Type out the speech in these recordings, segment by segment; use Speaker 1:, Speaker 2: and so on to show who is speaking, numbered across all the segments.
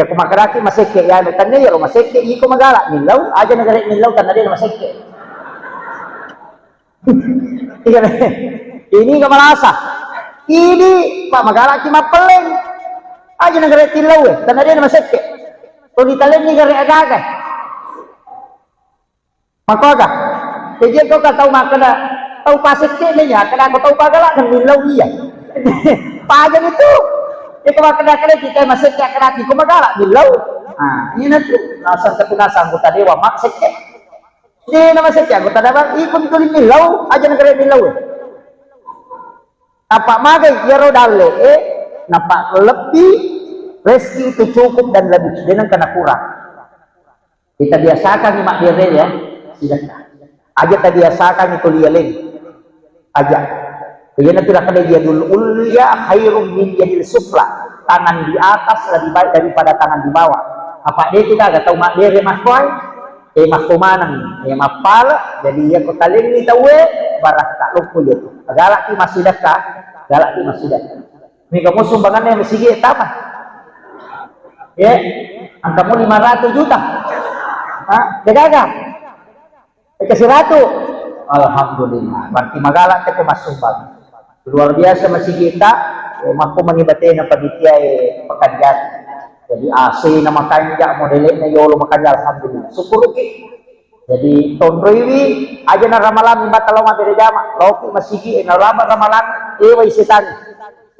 Speaker 1: Ya kumakaraki maseke ya no tanne ya maseke iko magala nilaw aja nagare nilaw tanade na maseke. Ini ka malasa. Ini pak magala ki mapeleng. Aja nagare tilaw tanade na maseke. To ditalen ni gare agaga. Makaga. Jadi kau ka tahu makana tahu paseke niya kana ko tahu pagala kan nilaw iya. Pajan itu ito makana kita maseke kana ko magala nilaw. Ah, ini na tu nasa katunasan ko tadewa makseke. Hindi naman sa tiyago, tadabang ikon ko rin nilaw, aja nagre nilaw eh. Apa magay, yaro dali eh, napa lebih rezeki itu cukup dan lebih, dengan kena kurang. Kita biasakan ni mak dire ya, sudah. Aja kita biasakan itu lialin, aja. Kaya na tirakan dia dulu, ulya khairum min yadil sufla, tangan di atas lebih baik daripada tangan di bawah. Apa dia kita agak tahu mak dire mas boy? Makumanang mapala jadi ya ko taling ni tawe barak tak lupo ya tu galak ki masidak ka galak ki masidak ni kamu sumbangan yang masigi tama ya angkamu 500 juta ha degaga kasih ratu alhamdulillah berarti magalak ke masumbang luar biasa masigi ta maku mangibate na panitia pekerjaan. Jadi AC na makanja modelnya na yolo makanja alhamdulillah syukur ki jadi tonroiwi aja na ramalan imba talong abere jama loki masigi na ramalan ewai setan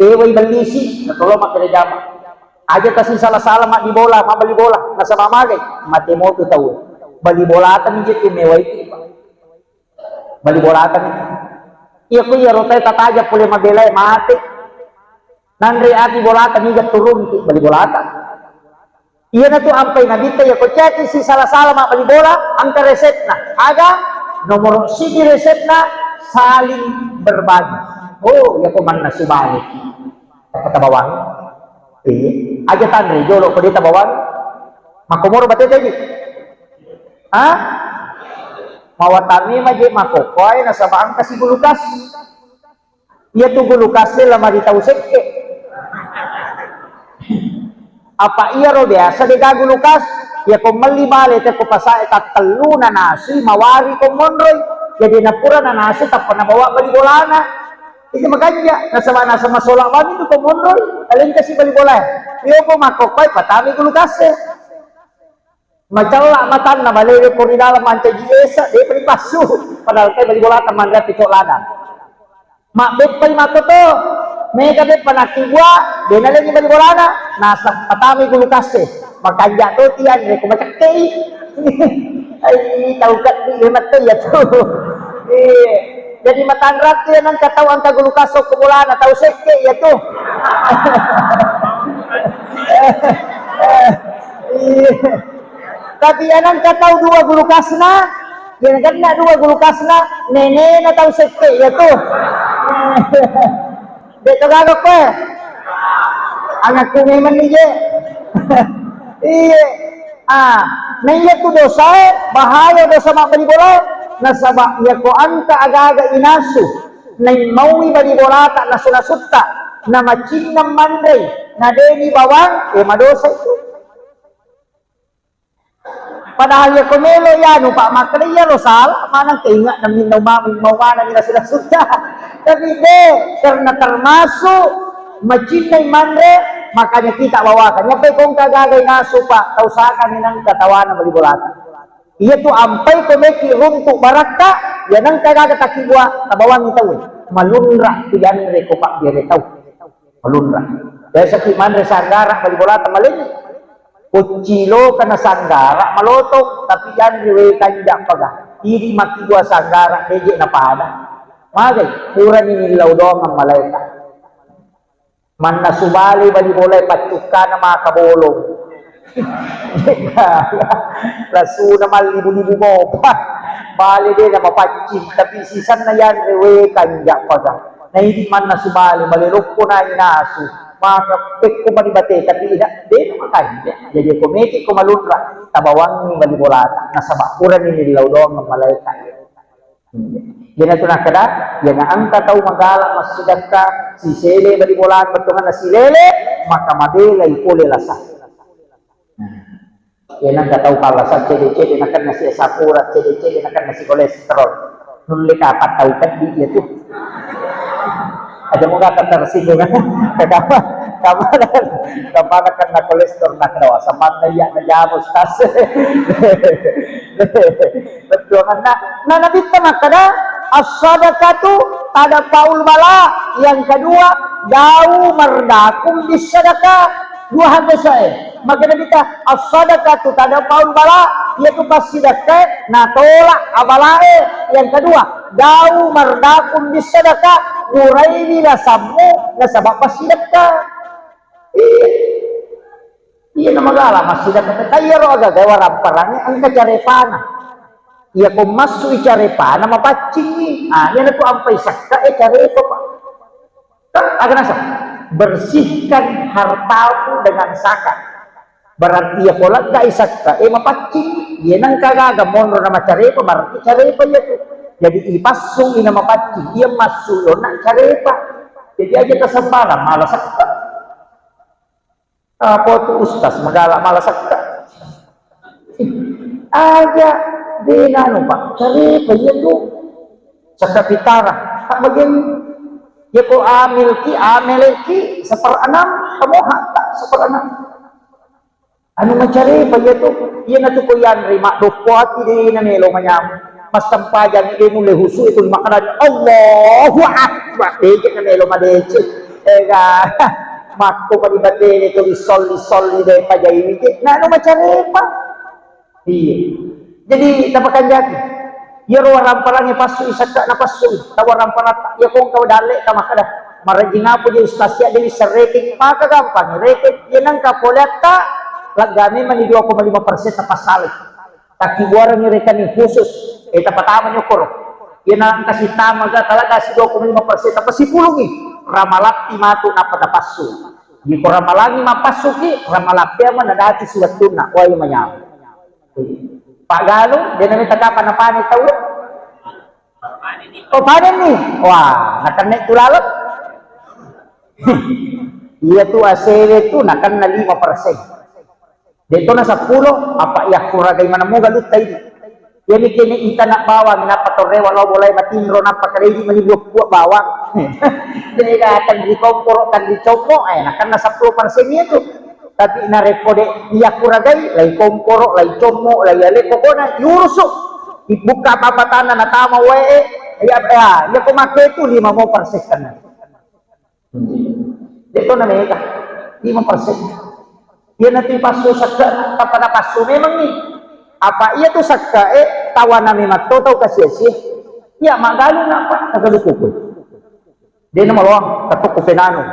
Speaker 1: ewai balisi na tolong abere jama aja kasih salah mak di bola mak bali bola na sama magay mate mo tu tahu bali bola atan mijit mewai bali bola atan iya ko ya rotai tataja pule mabelai mate nanre ati bola atan mijat turun ki bali bola atan. Iya na tu ampai na dito ya ko cek si salah mak bali bola angka resep na aga nomor siji resep na saling berbagi. Oh ya ko man na subalik kata bawang aja tanre jolo ko dita bawang makomoro bate tadi ha mawatami maje makokoy na sa baang kasi gulukas iya tu gulukas lama ditausek apa iya ro biasa de gagu lukas ya ko malibale te ko pasa eta telu na nasi mawari ko monroy jadi napura na nasi tapon na bawa bali bolana itu makanya na sama solak wani ko monroy alin kasi bali bola iyo ko makokoy patami ko lukas macala matan na bali ko rinala mante jiesa de pripasu padahal kay bali bola taman ga pito ladang makbet pay makoto mereka bet panakibwa denale ni bali bolana nasa patami gulukas makanja to tian re ko macakei ay taukat di hemat to ya to jadi matangrat yan ang katawan ka gulukas ko bolana tau sekke ya to tapi anang kataw dua gulukas na yan ganda dua gulukas na nene na tau sekke ya to dito gagok ko anak ko ngayon niya iya naiya ko dosa bahaya dosa mak balibola nasaba ya ko anta agaga inasu nai maui balibola tak nasunasutta na machinam mandray na deni bawang madosa itu padahal ya kumelo yan pak makriya lo salah manang keingat namin mawana nila sila sudah tapi karena termasuk macinay mandre makanya kita bawakan nyampe kong kagagay naso pak tausakan ninang katawanan balibolata iya tu ampai kumeki runtuk barakta yan ang kagagatakibwa tabawang itaw malunra tiyan re ko pak dire taw malunra dahil sa kimandre sanggara balibolata malin kucilo kana sanggara malotok tapi yan riwe kandak paga iri makibwa sanggara meje na pada magay pura ninilaw doang ang malaikat man nasubali bali bolay patuka na mga kabolong lasu na malibu-libu mo bali din na mapatsin tapi sisan na yan rewe kanyak paga na hindi man nasubali malirok ko na inaso makapik ko manibate tapi hindi makanya jadi komiti ko malunra tabawang ni bali bolata nasa bakuran ninilaw doang ang malaikat yan ito na kada yan ang tataw magala masidag ka si sele balibolaan batungan na si lele maka madelay pule lasa Yan ang kataw pala sa CD-CD na kan nasi asam urat, CD-CD na kan nasi kolesterol. Nuli ka pataw ka di itu. Ada mo ka tarsino na kamana kan na kolesterol na kadawa sa manaya na jamos tas. Betul kan na nabita makada as-sadaqatu tada paul bala. Yang kedua jauh merdakum bisadaqah. Dua hal saya. Maka kita as-sadaqatu tada paul bala yaitu pasidaqah na tolak abalae. Yang kedua jauh merdakum bisadaqah uraini la sabu la sabab pasidaqah. Iya nama gala pasidaqah tayaro aga gawa ramparane ang kacarepana. Iya ko masu icarepana mapacing. Yan ako ampai sakka carepa pak. Agak nasa bersihkan hartamu dengan zakat. Berarti ya pola gak isakka mapacing. Yan ang kagaga monro na macarepa berarti carepa ya tu. Jadi ipasung ina mapacing. Iya masu nak carepa. Jadi aja kesempatan malah sakka. Apa tu ustaz magala malah sakka. Aja dinano pak carepa ya tu. Sakka pitara. Tak begini. Ya ko amilki ameleki seperenam kamu hatta seperenam anu mencari pagi itu iya na tu ko yan rima dopuati di na melo manyam mas sampajan ini mulai husu itu makanan Allahu akbar deke na melo madece ega makko pa di batene to solli de pajai ini na anu mencari pa iya jadi tapakan jadi ya orang parangnya pasu isaka na pasu tawaran parata ya kung kau dale ka makada marajing apo di istasya di serreking maka gampang reket yan ang kapolata lagami man 2,5% na pasalit takibuara ni rekan ni khusus tapataman nyo koro yan ang kasi tama ga talaga si 2,5% na pasipulungi ramalapti matu na patapasu di ko ramalangi mapasuki ramalapti man na dati sulat tuna wala manyam Pak Galuh, dia namin tagapan na panit tau. Oh, panen nih. Wah, nakan itu lalat. Iya tuh ACW tuh nakan na 5%. Dito na sa 10, apa ya kuragay man mo galut tayo. Yan kini ita na bawang napatore wala bolay matinro napakready manibok po bawang. Dili ka kan di komporo kan di chomo ay nakan na sa 10% itu. Tapi narekode iya kuragay lay komporo lay chomo lay ale kokona yuruso ibuka papatana na tama wae ya kumake itu 5% kan dito na mega 5% yan natin paso sakka kapada paso memang nih apa iya tuh sakka tawa na memang total kasih ya magalu na apa tagalukukul di na malawang katukupenano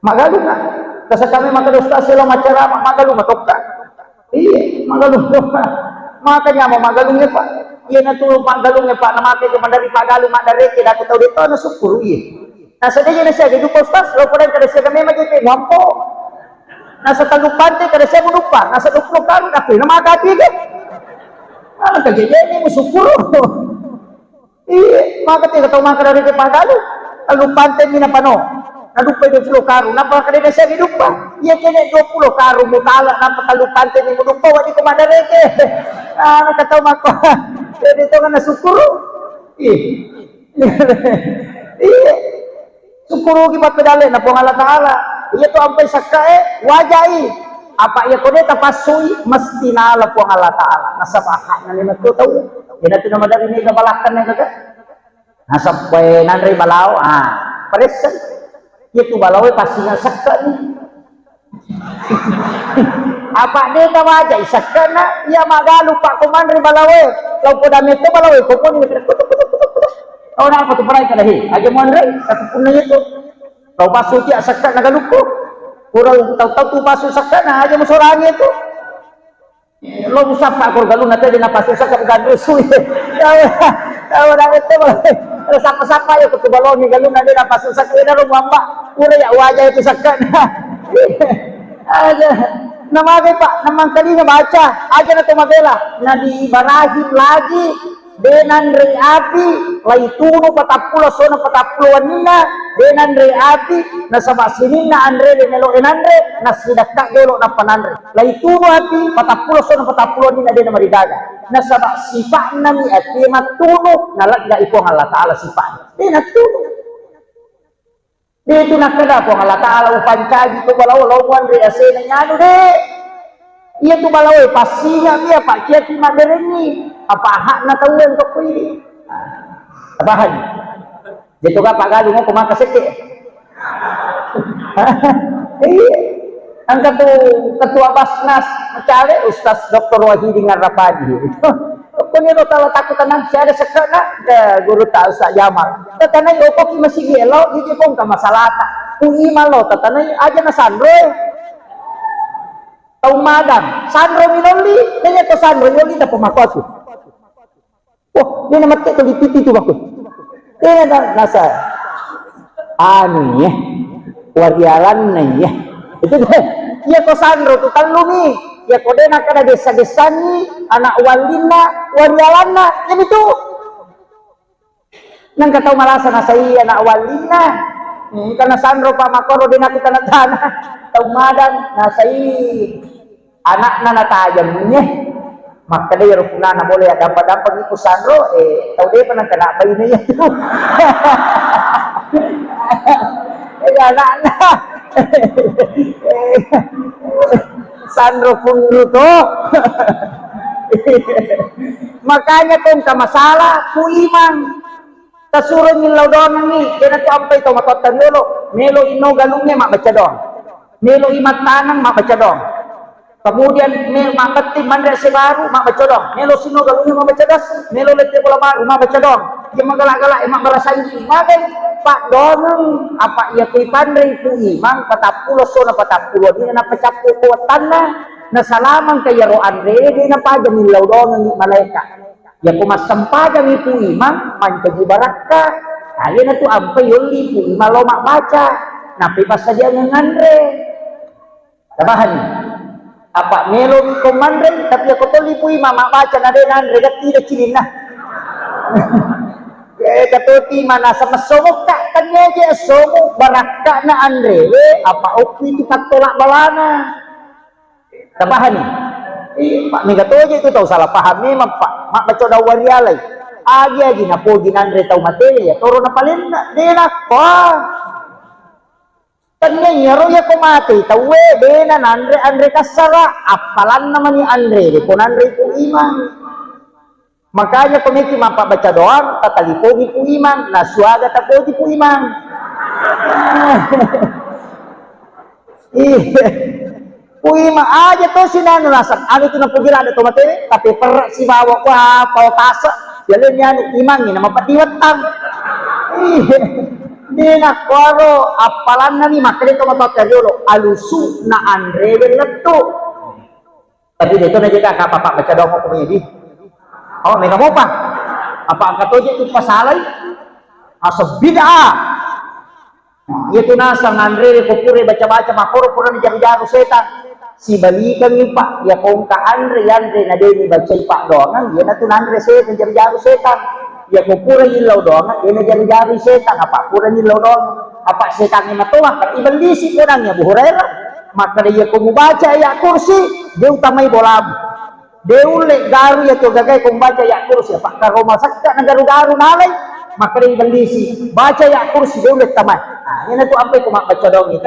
Speaker 1: magalu na kasi kami makalusta sila macara magalu matokta iya magalu makanya magalungnya pak iya natulong magalungnya pak namake cuma dari pagalu madare kita aku tahu dito na sukuru iya nasa dia na siya gitu postas lo pala kada siya kami magiging mampo nasa talupante kada siya munupa nasa duklog karon ako na makati ka ano kagigyan mo sukuru iya makati ka tayo makadari kay pagalu talupante ni na pano nadupay 20 karo napakadina siya gidupa iya kini 20 karo mutala napakalupante ni mudupa wadi ko madareke nakataw mako dito nga nasukuro iya sukuro gibat pedale na pong ala iya to ampay sakka wajai apa iya ko deta pasoy mesti nala pong ala taala nasa baha na ni matutaw ina to na madari ni gabalakan na kaga nasa pwe nanri balaw paresan itu balawe pastinya sakka nih apa dia ka wajah sakka na ya magalu pak kumandri balawe law ko dami to balawe ko ni oh na apa to paray kalahi aja mo andre katupun na ito law pasu ti sakka nagaluko kurang taw tu pasu sakka na aja mo sorangi ito lo usap pak galu na tadi na pasu sakka galu suy taw na ito sapa-sapa ya ketubalong ni galung na din na pasu sakka na rumamba pura ya wajah itu sakka ada namanya pak namang kali baca aja na tumagela na diibarahim lagi denan ri api lay tuno patapulo so na patapuloan nina den Andre ati nasaba sinin na Andre de melo enandre nasidakak dolo na panandre lai tuno ati patapulo so na patapulo ni na den maridaga nasaba sifat nami ati matuno nalagda iko ang Allah Ta'ala sifat den atuno dito nakada po ang Allah Ta'ala upancagi to balaw lawan re asena nyano de iya tu balaw pasinya dia pak kia ti madereni apa hak na tawon to kuy abahan dito ka pagado mo kumakasiti ang ketua Basnas mencari Ustaz Dr. Wahidi Ngarapadi Kuniro kalau takut tenang siya ada sekena ke guru tak usah Jamal tatanay opo ki masih gelo hindi pong kamasalata kung imalo tatanay aja na Sandro Taumadan Sandro Minoli kanya to Sandro Minoli na pumakot oh dia na mati ko dipiti tu ako dia na nasa ano ya warialan na ya itu dia to Sandro to talumi ya kode nak ada desa-desa ni anak walina warialana yan itu nang kataw malasa na sa iya anak walina karena Sandro pa makoro din nakita na tana taumadan na sa anak na natayam niya makadaya rupuna na boleh dapat ito Sandro tau dia pa nang kanabay na yan anak na Sandro Punduto makanya kung kamasala kuimang kasuro nilaw doon ni kaya to ampay to matotan yolo melo ino galungnya mak baca doon melo imat tanang mak baca doon kemudian melo makati mandre sebaru mak baca doon melo sino galungnya mak baca doon melo lete bola baru mak baca doon yang magalak-galak emak barasanji magai pak doneng apa ia kui pandai kui mang patapulo so na patapulo di na pacapu kuatan na salamang kaya ro Andre di na pa jami law doneng ni malaika ya kumasampagan ni kui mang man kaji baraka kaya na tu ampay yoli kui malo mak baca napi pas saja ng Andre tabahan apa melo ni komandre tapi ako toli kui mama baca na din Andre gati na cilin na katuti mana sama somok kak kanya aja somok barakak na Andre apa opi itu katolak balana tabahan pak megato aja itu tahu salah paham memang pak mak baca dawan yalay agi na po Andre tahu materi ya toro na palin na dinak wah kanya nyaro ya kumati tahu benan Andre kasara apalan naman ni Andre pun Andre itu iman makanya pemiki mampak baca doang tatalipogi ku iman nasuaga tapogi ku iman ku iman aja to sinano nasak ano itu napugila ada to materi tapi per si bawa ko pau tasa jalan yan iman ni nama patiwatang di nakwaro apalan na ni makali to matateriolo alusu na Andre leto tapi dito na jika kapapak baca doang ko kumidi oh, mereka mau apa angkat aja itu pasalay asal bid'ah itu nasa ngandre kupure baca-baca makoro pura ni jari-jari setan si balikan ni pak ya kung ka Andre na din baca pak doang ya na tu Andre setan jari-jari setan ya kupure ilaw doang ya na jari-jari setan apa pura ilaw doang apa setan ni matuwa kan ibang lisi ko nang ya buhurera maka dia kumubaca ya kursi dia utamay bolabu deule garu ya to gagay kung baca ya kursi pak karo masakta na garu-garu nalay makari balisi baca ya kursi deule tamay yan na to ampay kung baca daw ni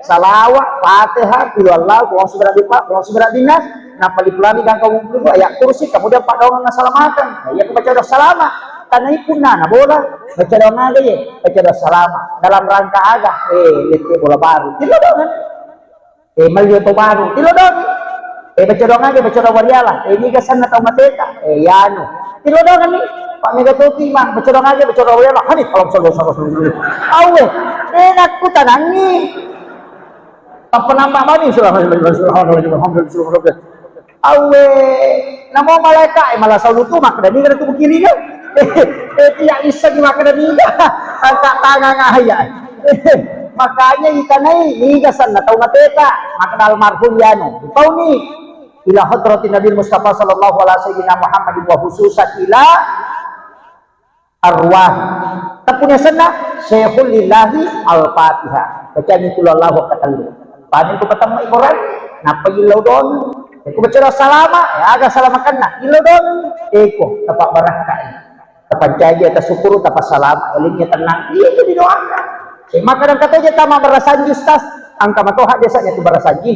Speaker 1: salawa Fatihah qul Allah wa subhanallahi wa subhanallahi na palipulami kang kawulo ya kursi kemudian pak daw nga salamatan ya baca daw salama tanay pun na bola baca daw nga gay baca daw salama dalam rangka aga lete bola baru tilo daw maliyo to baru tilo daw baca doang aja, baca doang wariala. Ini kesan atau mateka. Yano. Tilo doang ni. Pak Megatuti mah baca doang aja, baca doang wariala. Hadis kalau sallallahu. Awe, enak ku tanangi. Apa nama mani surah awe, namo malaikat malah salutu mak dan ni kada tu kiri ke. Tiak isa di mak dan ni. Angkat tangan ngahaya. Makanya itanay ni kesan atau mateka. Maka almarhum Yano. Tahu ni ila hadratin Nabi Mustafa sallallahu alaihi wasallam Muhammad wa khususat ila arwah Tapunya sana Syekhul lillahi al-Fatihah. Bacaan kulallahu katalu. Panin ko patang ikoran, napa ilaw doon. Ko baca salama, aga salamakan na. Ilaw doon. Eko, tapak baraka. Tapak jaja, tasukuru, tapak salama. Alingnya tenang. Iya, jadi doakan. Maka dan katanya tama barasanji ustaz. Angka matoha desanya tu barasanji.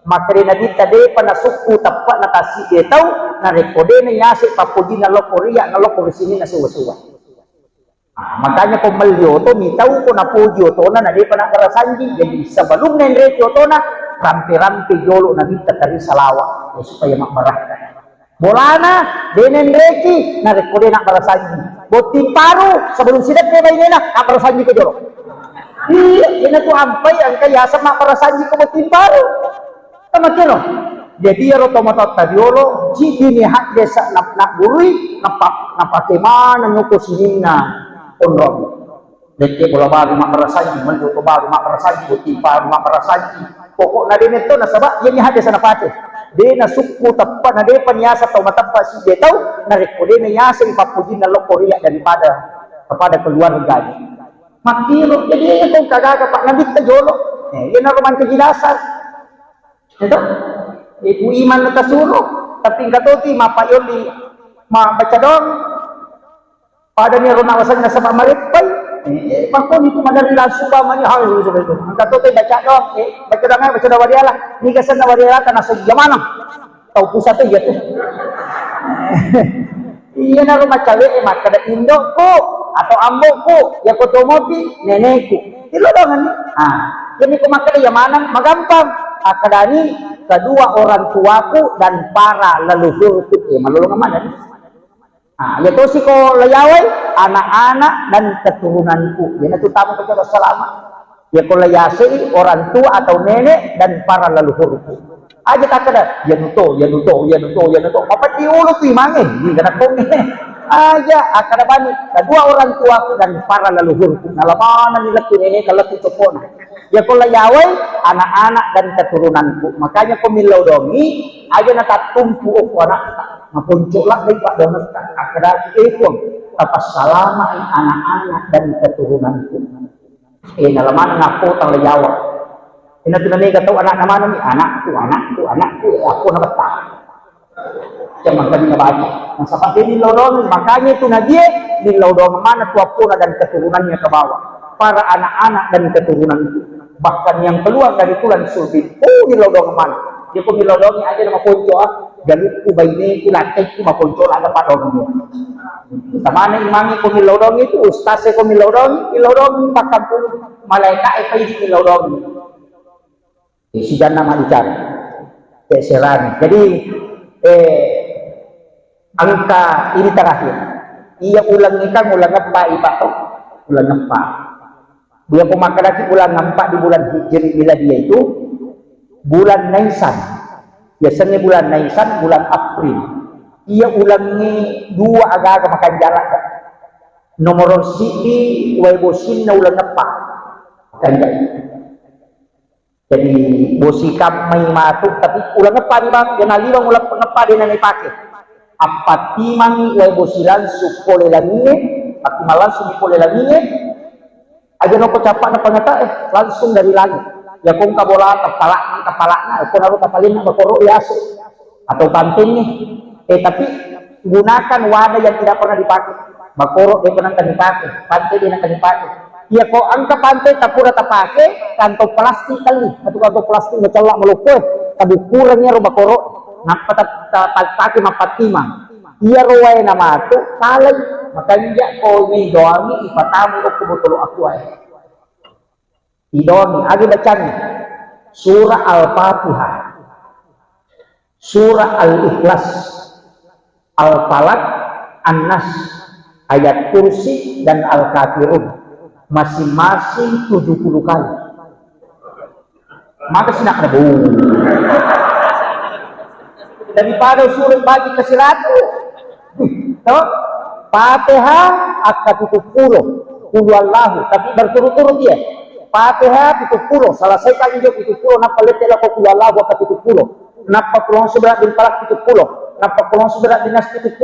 Speaker 1: Maka rin nadita de panasuku tapak natasi de tau na rekode na yasi papuji na lokoria na lokori sini na suwa-suwa. Makanya kung malyo to mitaw ko na pudyo to na nadi pa na barasanji jadi sebelum na retyo to na rampi-rampi jolo na kita tari salawa supaya makbaraka. Bolana denen reki na rekode na barasanji. Boti paru sebelum sidat na ini na barasanji ko jolo. Iya, ina to ampay ang kaya sa makbarasanji ko boti paru. Tama kino. Jadi ya rotomatot tadiolo jidi ni hak desa nak gurui napakema na nyuko sinina. Onrom, deke bola baru mak merasaji, menjuto baru mak merasaji, butimpa mak merasaji. Pokok na din ito nasaba, yan yung hadis na napate. Di na sukku tappa na di panyasa tau matappa si detau, narekode na yasa ipapuji na lokoria daripada kepada keluarganya. Makiro, jadi yan kung kagaga pak nabit na jolo. Yan na roman kejelasan. Ito, ibu iman na tasuro, tapi katoti mapayon di mabaca dong. Pada ni rona wasan na sa pamaripay. Pagkon ito madali lang suba man yung hawin. Ang katotoy baca dong. Baca dong nga, baca daw wadiala. Ni kasan na wadiala ka nasa yamanang. Tau pusat ito yato. Iya na rumah cawe kada indo ko. Atau ambo ko. Ya ko tomopi nenek ko. Ilo dong ni. Jadi ko makada yamanang magampang. Akadani kedua orang tuaku dan para leluhurku. Malulungan mana ni? Yaitu si ko layaway, anak-anak dan keturunanku. Yan itu tamu kepada selama. Ya ko layasi orang tua atau nenek dan para leluhurku. Aja tak ada. Yan itu. Apa diulo tu imangi? Di kana kong aja akada bani. Kedua orang tuaku dan para leluhurku. Nalaman nila tu nenek kalau tu copon. Ya ko layaway, anak-anak dan keturunanku. Makanya ko milodongi aja natatumpu ko anak. Mapuncuklah dari Pak Donos akadaki ikon tapas salama anak-anak dan keturunanku. Nalaman ngapo tang layawa. Ina tunani ka tahu anak naman ni anakku aku na bata. Cuma kan baca. Nah seperti ini lodong makanya itu nadia di lodong mana tuapuna dan keturunannya ke bawah. Para anak-anak dan keturunanku. Bahkan yang keluar dari tulang sulbi. Di lodong mana? Dia pun di lodongnya aja nama ponco Galit ku bayi ku lakai ku mapunco ada pada orang Tamana imangi ko milodong itu ustaz ko milodong pakampung malaikat ay milodong. Si jana malicar. Serani. Jadi angka ini terakhir. Ia ulang ikan ulang apa ibato? Ulang apa? Dia pemakai ulang nampak di bulan Hijri bila dia itu bulan Nisan. Biasanya bulan Nisan, bulan April. Ia ulangi dua agak makan jalan. Nomor sidi, waibosin na ulang apa? Makan jalan. Jadi bosikam may matuk, tapi ulang apa di bang? Yang nalibang ulang apa dia nanay pakai. Apa timang waibosilan supole langit, pati malansung supole langit. Aja no ko capak na pangata langsung dari langit. Ya kung kabola kepala na kung naruh kapalin na bakoro yaso atau panting nih tapi gunakan wadah yang tidak pernah dipakai bakoro dia pernah dipakai pantai dia akan dipakai ya kok angka pantai tak pura tak pakai kantong plastik kali atau kantong plastik mencelak melukuh tapi kurangnya ro bakoro napa tak pakai mapatimang iya ruway na matu kalay makanya ko ni doangi ipatamu ko betul aku ay idoni agi bacanya surah Al-Fatihah, surah Al-Ikhlas, Al-Falaq, An-Nas, ayat kursi dan Al-Kafirun masing-masing 70 kali. Maka sinak na daripada surah bagi ke 100 Fatihah akan 70 Allahu tapi berturut-turut dia Fatihah 70 selesaikan hidup 70 napa letela ko Allah wa 70 napa pulang sebelah bin palak 70 napa kulong sudah dinas 70,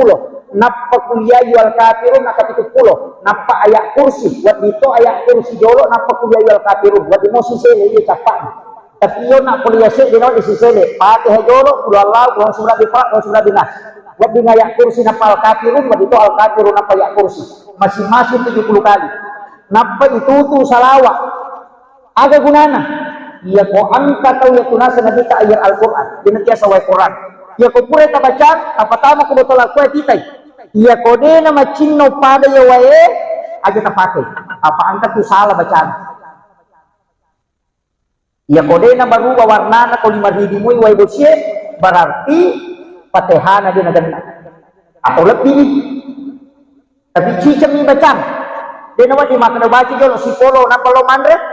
Speaker 1: napa kuliah yual kafirun napa 70, napa ayak kursi, buat itu ayak kursi jolo, napa kuliah yual kafirun, buat imo sisele dia capak. Tapi yo nak kuliah sih di no di sisele, Fatihah jolo, kul Allah, kulong sudah dipak, kulong sudah dinas. Buat di ayak kursi napa al kafirun, buat itu al kafirun napa ayak kursi, masing-masing 70 kali. Napa itu tuh salawat, ada gunanya. Ia ko angka tahu ya tunasa nabi ta ayat Al-Quran dinatia sawai Quran ia ko pure ta baca apa tama ko betul aku titai ia ko de na machinno pada ya wae aja ta pakai apa angka tu salah bacaan ia ko de na baru warna na ko 5.000 mui wae bosie berarti Fatihah dia nagan atau lebih tapi cicam ni bacaan de na wadi makan baca jolo si polo na polo mandre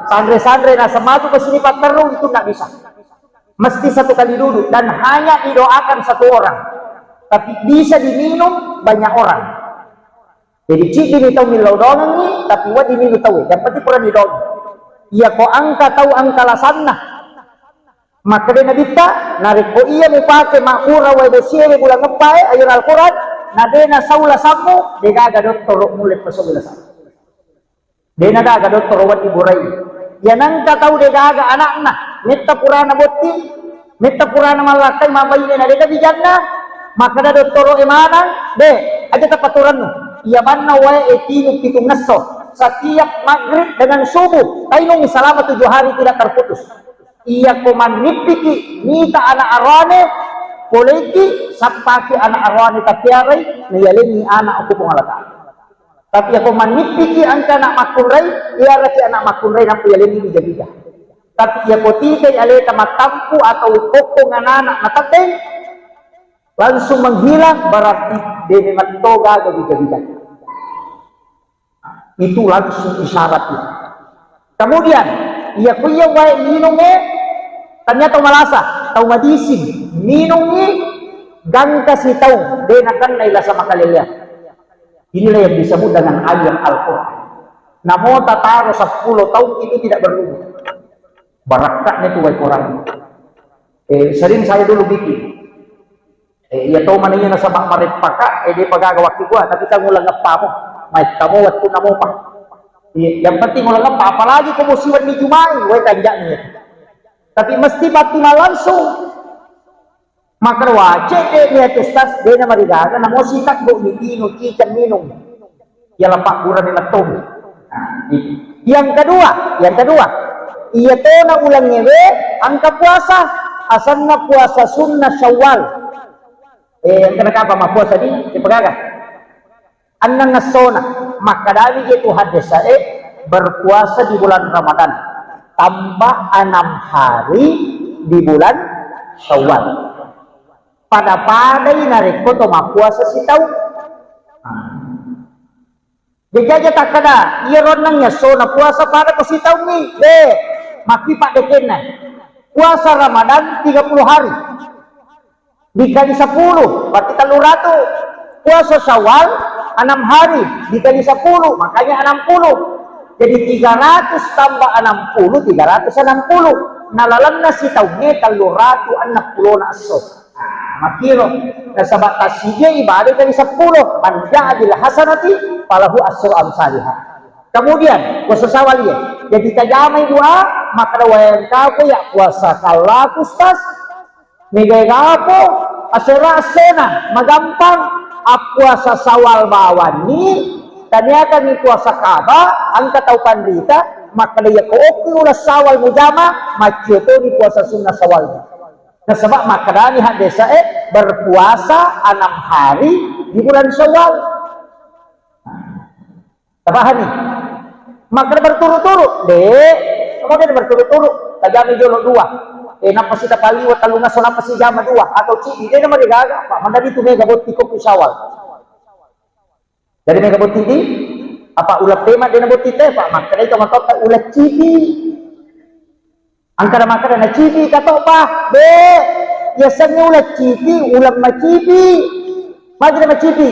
Speaker 1: sandre-sandre nah sematu kesini pateru itu nggak bisa, mesti satu kali duduk dan hanya didoakan satu orang, tapi bisa diminum banyak orang. Jadi cik ini tahu milau dong ni, tapi wadi minum tahu, yang penting kurang didong. Ia ko angka tahu angka lasanna, maka dia nabita narik ko iya mau pakai makura wai bersih bulan ngepai ayat Al-Quran, nadena saula samu degaga doktor mulai pesobila samu. Dena daga doktor wadi burai. Ya nangka tahu dia gaga anak-anak metta purana botti metta purana malakai mabayne na dega di janna maka da doktoro emana de aja tapaturan iya manna wae etinu pitung nasso setiap maghrib dengan subuh tainung selama 7 hari tidak terputus iya koman nipiki nita anak arwane poleki sapaki anak arwane tapiarai niyalini anak aku pengalata. Tapi aku manipiki angka anak makunrai, ia rasi anak makunrai nampu yalini bija-bija. Tapi ia kotikai aleta matampu atau kokong anak natateng, langsung menghilang berarti dene matoga ke bija-bija. Itu langsung isyaratnya. Kemudian, ia kuya wae minumnya, ternyata malasa, tau madisin, minumnya, gang kasih tau, dena kan naila sama kalian. Inilah yang disebut dengan ayat Al-Quran. Namo tataro 10 tahun itu tidak berubah. Barakatnya itu Al-Quran. Sering saya dulu bikin. Ya tahu mananya nasabak marit paka, dia pagaga waktu gua, tapi kamu langap mo. May kamu waktu namo pa. Yang penting mo langap pa, apalagi kamu siwan ni Jumai, way kanjaknya. Tapi mesti bati langsung. Maka wajib dia testas dia nama digaga namo sitak bu minum cican minum ya lepak kurang diletum. Yang kedua ia tona ulang ngewe angka puasa asalnya puasa sunnah Syawal yang kena apa mah puasa di pegaga anang ngasona maka dari itu hadis berpuasa di bulan Ramadan tambah 6 hari di bulan Syawal. Pada-padai narik koto puasa si tahu. Jajaja tak kada, iya ronangnya so na puasa pada ko si tahu ni. Maki pak dekena. Puasa Ramadan 30 hari. Dikali 10, berarti 300. Puasa Syawal 6 hari, dikali 10, makanya 60. Jadi 300 tambah 60, 360. Nalalang na si tahu ni 360 na so. Makiro nasabat tasijya ibadah dari 10 manja'adil hasanati falahu asru amsalihah. Kemudian puasa Syawal ya jadi tajamai doa maka wayan kako ya puasa kala kustas nigay gapo asera asena magampang puasa Syawal bawani tanyata ni puasa kaba ang katau pandita maka dia ko okay ulas Syawal mujama macyo to ni puasa sunnah Syawal. Nah sebab makarani hak desa berpuasa 6 hari di bulan Syawal. Tabahani. Maka berturut-turut, kemudian berturut-turut. Tajami jolo 2. Napa sita paliwa talunga so napa si jama 2 atau cidi dia nama digaga Pak. Mandari itu mega boti ko Syawal. Dari mega boti di apa ulat tema dia boti teh Pak. Maka itu matota ulat cidi. Angkara makara na cipi kato pa biasanya ulat cipi ulam macipi magi na macipi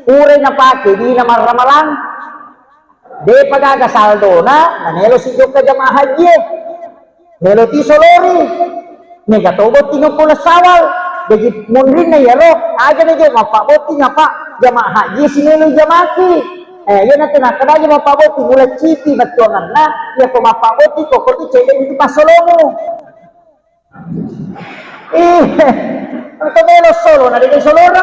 Speaker 1: uray na pake di na maramalang de pagaga saldo na nanelo si Jok ka jamahan ye nelo ti solori negatobo tinong pula Syawal jadi mundrin na yaro aja na jo mapaboti nga pa jamaah haji sinilo jamaki yan natin na kada jo mapaboti mula cipi batuangan na ya ko mapaboti ko ko tu cede itu pasolomo ang tabelo solo na di solo na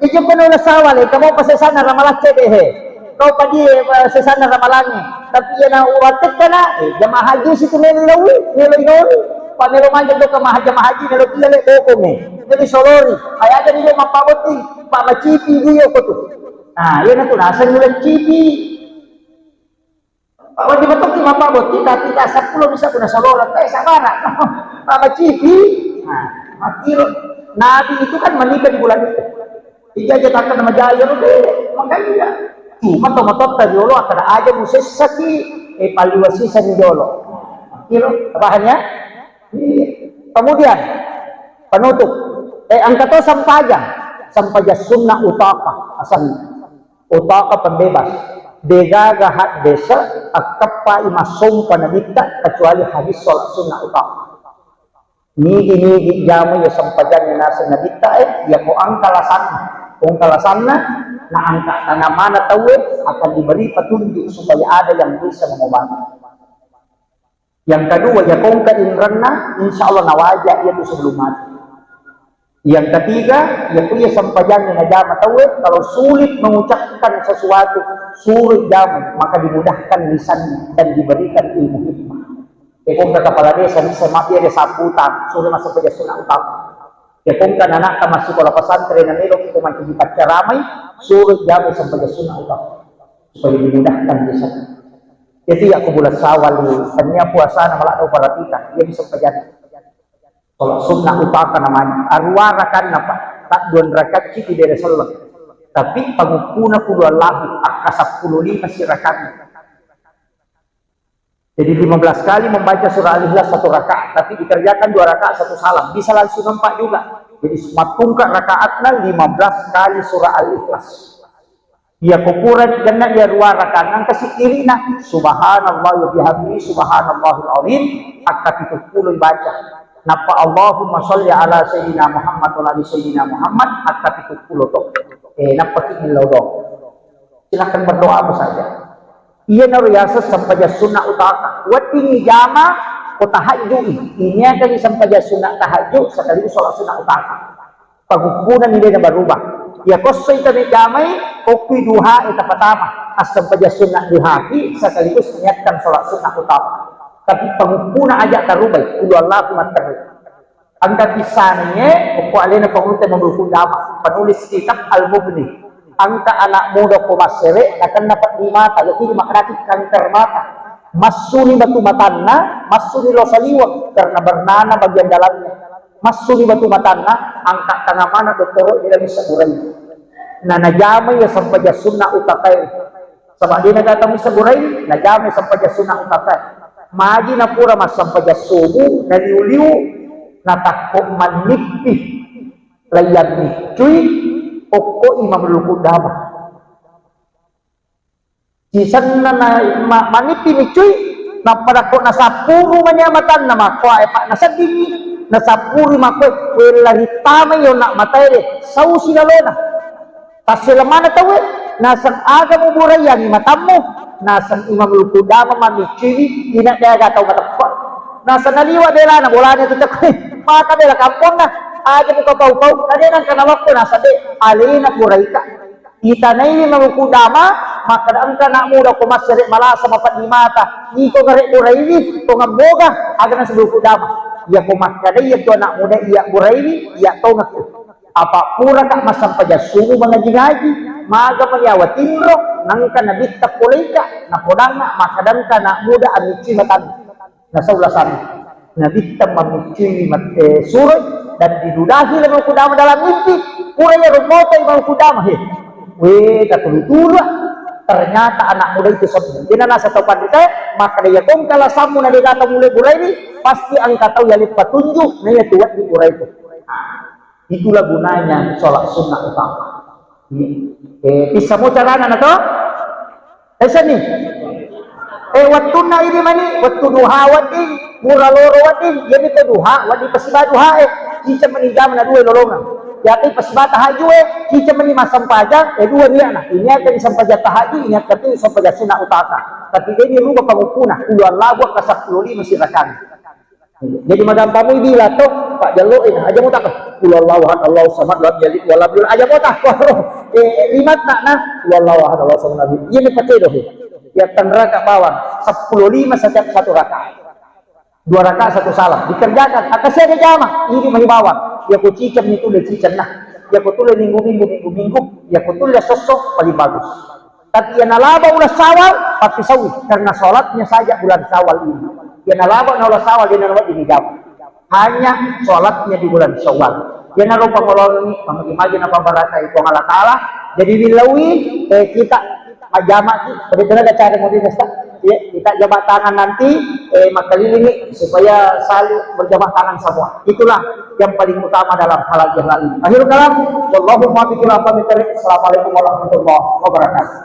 Speaker 1: ijo ko na sawale kamo pasesana ramalake dehe kau padi sesana ramalannya tapi yan na uwatet ka na jamaah haji si tumelo ilawi pamero man jado ka jamaah haji nelo pilale bokong jadi solori ay ada niyo mapaboti macipi niyo ko to yan na to nasan nila cipi wadi batok ti mapaboti tapi ta 10 bisa ko na solora sabara macipi makiro nabi itu kan menikah di bulan itu ijajatakan nama jaya makanya cuma tomatot tadi dulu akan aja musesaki paliwasisa di dulu makiro bahannya kemudian penutup angka to sampaja sunnah utaka asal utaka pembebas degagahat desa akapa imasum panadita kecuali hadis sholat sunnah utaka nigi jamu ya sampajan nasa nadita ya ko ang kalasanna na angka tanaman na tawe akan diberi petunjuk supaya ada yang bisa mengobati. Yang kedua, ya kong kainranna, insya Allah nawaja itu sebelum mati. Yang ketiga, ya kuya sampajan na jama tawe kalau sulit mengucapkan sesuatu, sulit jamu, maka dimudahkan lisannya dan diberikan ilmu hikmah. Kung ka kepala desa bisa mati ada saputan sudah masuk ke sunnah utama kung ka anak ka masuk ke pesantren na nilo kita man dipaca ramai suruh jamu sampai sunnah utama supaya dimudahkan di sana jadi aku bulan sawal tanya puasa na malak para kita dia bisa terjadi kalau sunnah utama namanya arwara kan apa tak 2 rakaat citi dari salat tapi pangukuna kudu Allah akasap 15 rakaat. Jadi 15 kali membaca surah Al-Ikhlas 1 rakaat, tapi dikerjakan 2 rakaat 1 salam. Bisa langsung 4 juga. Jadi matungka rakaatnya 15 kali surah Al-Ikhlas. Dia kukuran jannah dia 2 rakaat nang kasih kiri na subhanallah wa bihamdihi subhanallahil azim akad 70 baca. Napa Allahumma sholli ala sayyidina Muhammad wa ali sayyidina Muhammad akad 70 to. Napa kinilaw do. Silakan berdoa apa saja. Ia nariyasa sampaja sunnah utaka watingi jama o tahajud ini akan sampaja sunnah tahajud sekaligus sholat sunnah utaka pagukunan ini na berubah ya kosoy kami jamai kopi duha eta pertama as sampaja sunnah duhaki sekaligus niatkan sholat sunnah utaka tapi pagukunan aja tarubay kudu Allah kumatar angka kisannya ko alena pangulte mamulkun dama penulis kitab Al-Mughni angka anak muda ko masere akan dapat 5 mata lebih makrakit kanker mata masuni batu matanna masuni rosaliwak karena bernana bagian dalamnya masuni batu matanna angka tengah mana dokter tidak bisa burai nah najama ya sampai sunnah utakai sama dia kata bisa burai najama sampai sunnah utakai maji na pura mas sampai subuh na liu natakok manipi layan ni cuy Oko imam lukut dama. Jisan na manipi ni cuy na pada ko nasapuro manyamatan na makwa pa nasadini nasapuro makwa wala hitama yo na matay saw sila lona. Tas sila mana tawe nasang aga mo burayan matamu nasang imam lukut dama manichi ina daya gataw matapwa. Nasa naliwa dela na bola niya tutak maka dela kampon na aja buka pau-pau tadi nang kana waktu nasa de alina kuraika kita na ini mamukudama maka ang kana muda ko masere malasa mapat ni mata iko ngare kuraini to ngaboga aga na sebelum kudama ya ko makada ya to anak muda iya kuraini ya to ngaku apa pura ka masampaja sumu mga jingaji maga manyawa timro nang kana bitta kuraika na podanga makadang kana muda amici matan nasa ulasan na bitta mamici surat dan didudahi oleh kudama dalam mimpi kurangnya rumoto imam kudama katulutula ternyata anak muda itu sombong dia nasa topan kita maka dia kong kala samu na dia kata mulai burai ini pasti angka tahu ya lipat tunjuk nanya tuat di burai itu itulah gunanya sholat sunnah utama bisa mau carana na to nih waktu na ini mani waktu duha watin muraloro watin jadi ke duha wadi pasibah duha cica meninggal na dua lolongan. Yati pas bata haju cica meni masam pajak dua dia nah. Ini akan disampaja tahaju, ini akan disampaja sina utaka. Tapi ini rubah pangupuna, puluhan lagu kasak puluh masih rakan. Jadi madam tamu bila toh Pak Jaloin aja mau tak puluhan lawahan Allah samad lam yalid walam yulad aja mau tak limat nak nah puluhan lawahan Allah samad lam yalid. Ini pakai doh. Ya neraka bawang 15 setiap satu rakaat. 2 rakaat 1 salam dikerjakan akasnya dia jama ini mah bawang ya ku cicam itu le cicam nah ya ku tulen minggu ya ku tulen sosok paling bagus tapi ya nalaba ulah sawal tapi sawi karena sholatnya saja bulan Syawal ini ya nalaba na ulah sawal dia nalaba ini jawab hanya sholatnya di bulan Syawal dia naruh pangolong pamagi-magi na pambarata itu Allah Ta'ala jadi bilawi kita majama benar ada cara mau ya, kita jabat tangan nanti makalilingi supaya selalu berjabat tangan semua. Itulah yang paling utama dalam halal yang lain. Akhirul kalam, wallahu muwaffiq ila aqwamit thoriq. Assalamualaikum warahmatullahi wabarakatuh.